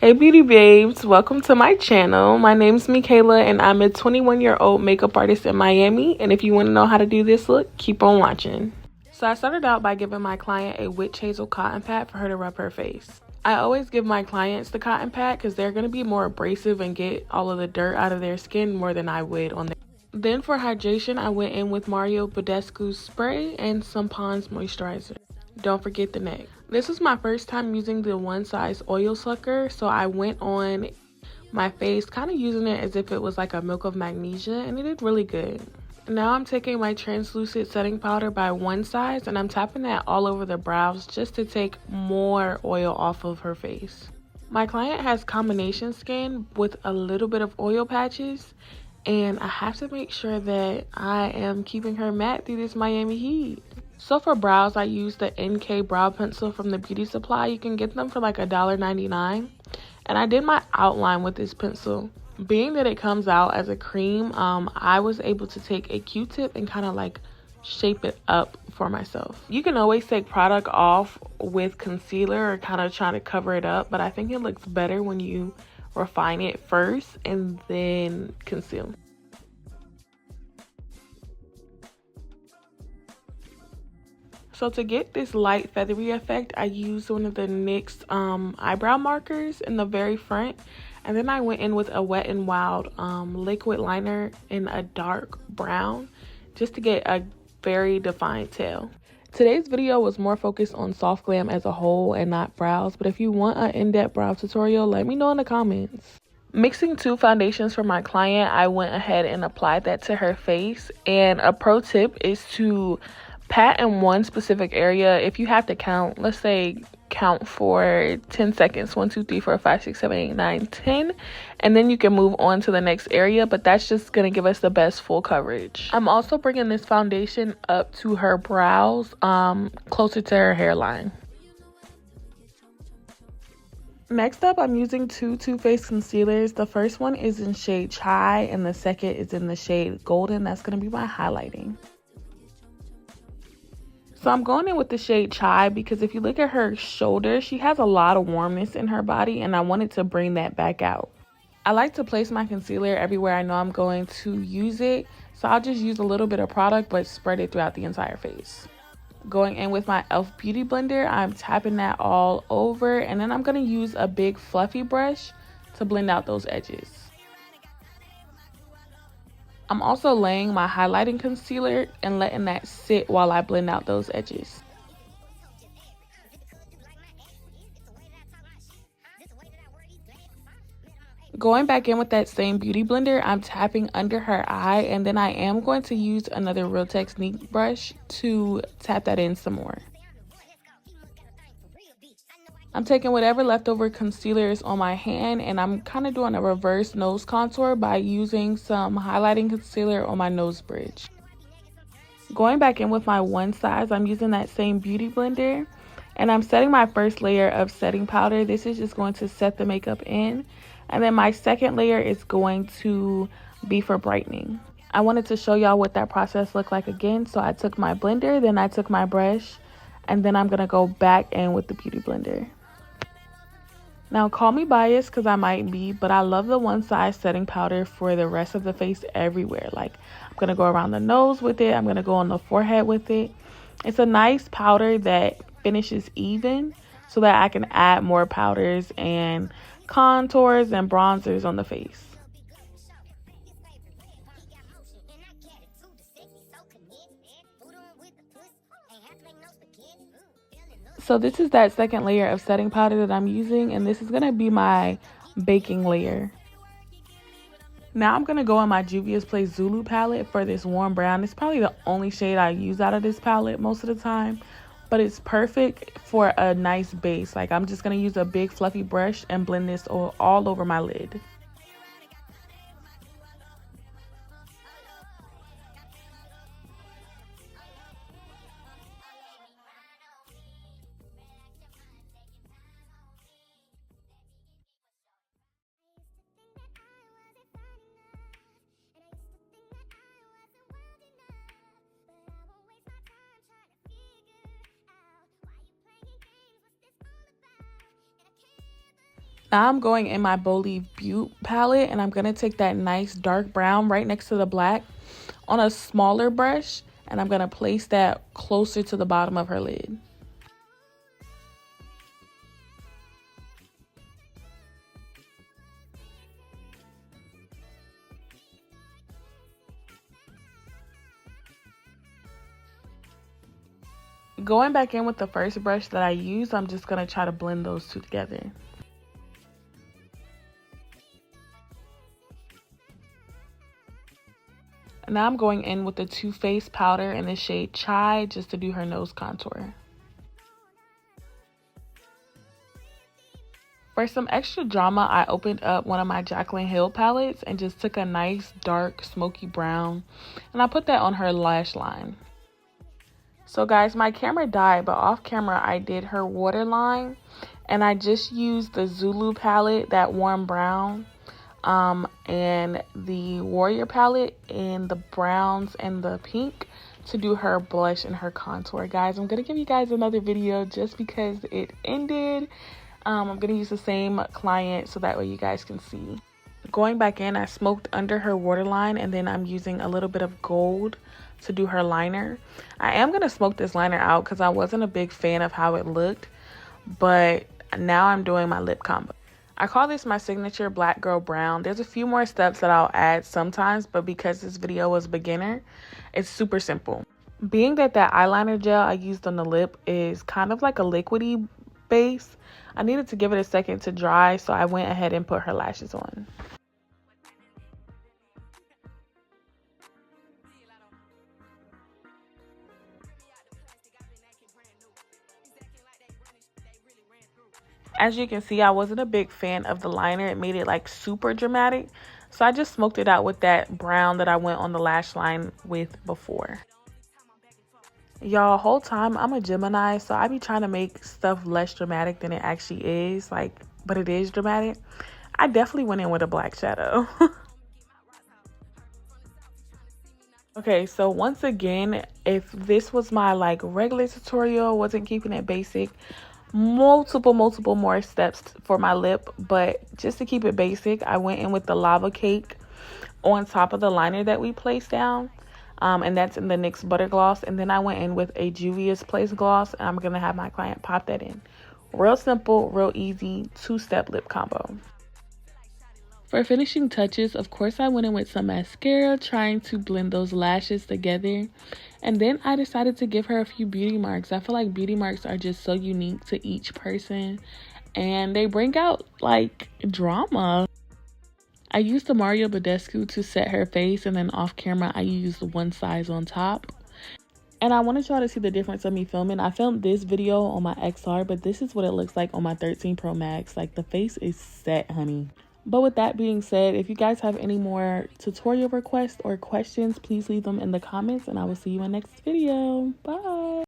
Hey beauty babes, welcome to my channel. My name's Michaela and I'm a 21-year-old makeup artist in Miami, and if you want to know how to do this look, keep on watching. So I started out by giving my client a witch hazel cotton pad for her to rub her face. I always give my clients the cotton pad because they're going to be more abrasive and get all of the dirt out of their skin more than I would on their. Then for hydration, I went in with Mario Badescu's spray and some Pond's moisturizer. Don't forget the neck. This was my first time using the one size oil sucker, so I went on my face kind of using it as if it was like a milk of magnesia, and it did really good. Now I'm taking my translucent setting powder by one size and I'm tapping that all over the brows just to take more oil off of her face. My client has combination skin with a little bit of oil patches, and I have to make sure that I am keeping her matte through this Miami heat. So for brows, I used the NK brow pencil from the beauty supply. You can get them for like $1.99. And I did my outline with this pencil. Being that it comes out as a cream, I was able to take a Q-tip and kind of like shape it up for myself. You can always take product off with concealer or kind of trying to cover it up, but I think it looks better when you refine it first and then conceal. So to get this light feathery effect, I used one of the NYX eyebrow markers in the very front, and then I went in with a Wet n Wild liquid liner in a dark brown just to get a very defined tail. Today's video was more focused on soft glam as a whole and not brows, but if you want an in-depth brow tutorial, let me know in the comments. Mixing two foundations for my client, I went ahead and applied that to her face, and a pro tip is to pat in one specific area. If you have to count, let's say count for 10 seconds, 1 2 3 4 5 6 7 8 9 10, and then you can move on to the next area, but that's just gonna give us the best full coverage. I'm also bringing this foundation up to her brows, closer to her hairline. Next up, I'm using two Too Faced concealers. The first one is in shade Chai and the second is in the shade Golden. That's going to be my highlighting. So I'm going in with the shade Chai because if you look at her shoulder, she has a lot of warmness in her body, and I wanted to bring that back out. I like to place my concealer everywhere I know I'm going to use it, so I'll just use a little bit of product but spread it throughout the entire face. Going in with my e.l.f. Beauty Blender, I'm tapping that all over, and then I'm going to use a big fluffy brush to blend out those edges. I'm also laying my highlighting concealer and letting that sit while I blend out those edges. Going back in with that same beauty blender, I'm tapping under her eye, and then I am going to use another Real Technique brush to tap that in some more. I'm taking whatever leftover concealer is on my hand, and I'm kind of doing a reverse nose contour by using some highlighting concealer on my nose bridge. Going back in with my one size, I'm using that same beauty blender, and I'm setting my first layer of setting powder. This is just going to set the makeup in, and then my second layer is going to be for brightening. I wanted to show y'all what that process looked like again, so I took my blender, then I took my brush, and then I'm going to go back in with the beauty blender. Now, call me biased because I might be, but I love the one size setting powder for the rest of the face everywhere. Like, I'm going to go around the nose with it. I'm going to go on the forehead with it. It's a nice powder that finishes even so that I can add more powders and contours and bronzers on the face. So this is that second layer of setting powder that I'm using, and this is going to be my baking layer. Now I'm going to go in my Juvias Zulu palette for this warm brown. It's probably the only shade I use out of this palette most of the time, but it's perfect for a nice base. Like, I'm just going to use a big fluffy brush and blend this all over my lid. Now I'm going in my Bolive Beaute palette, and I'm going to take that nice dark brown right next to the black on a smaller brush, and I'm going to place that closer to the bottom of her lid. Going back in with the first brush that I used, I'm just going to try to blend those two together. Now I'm going in with the Too Faced powder in the shade Chai just to do her nose contour. For some extra drama, I opened up one of my Jacquuline Hill palettes and just took a nice dark smoky brown, and I put that on her lash line. So guys, my camera died, but off camera I did her waterline, and I just used the Zulu palette, that warm brown, and the Warrior palette in the browns and the pink to do her blush and her contour. Guys, I'm gonna give you guys another video just because it ended. I'm gonna use the same client so that way you guys can see. Going back in, I smoked under her waterline, and then I'm using a little bit of gold to do her liner. I am gonna smoke this liner out because I wasn't a big fan of how it looked, but now I'm doing my lip combo. I call this my signature black girl brown. There's a few more steps that I'll add sometimes, but because this video was beginner, it's super simple. Being that eyeliner gel I used on the lip is kind of like a liquidy base, I needed to give it a second to dry, so I went ahead and put her lashes on. As you can see, I wasn't a big fan of the liner. It made it like super dramatic, so I just smoked it out with that brown that I went on the lash line with before. Y'all, whole time I'm a Gemini, so I be trying to make stuff less dramatic than it actually is, like, but it is dramatic. I definitely went in with a black shadow. Okay, so once again, if this was my like regular tutorial, wasn't keeping it basic, multiple more steps for my lip, but just to keep it basic, I went in with the lava cake on top of the liner that we placed down, and that's in the NYX butter gloss, and then I went in with a Juvias place gloss, and I'm gonna have my client pop that in. Real simple, real easy, two-step lip combo. For finishing touches, of course, I went in with some mascara, trying to blend those lashes together. And then I decided to give her a few beauty marks. I feel like beauty marks are just so unique to each person, and they bring out like drama. I used the Mario Badescu to set her face, and then off camera I used one size on top. And I wanted y'all to see the difference of me filming. I filmed this video on my XR, but this is what it looks like on my 13 Pro Max. Like, the face is set, honey. But with that being said, if you guys have any more tutorial requests or questions, please leave them in the comments, and I will see you in the next video. Bye.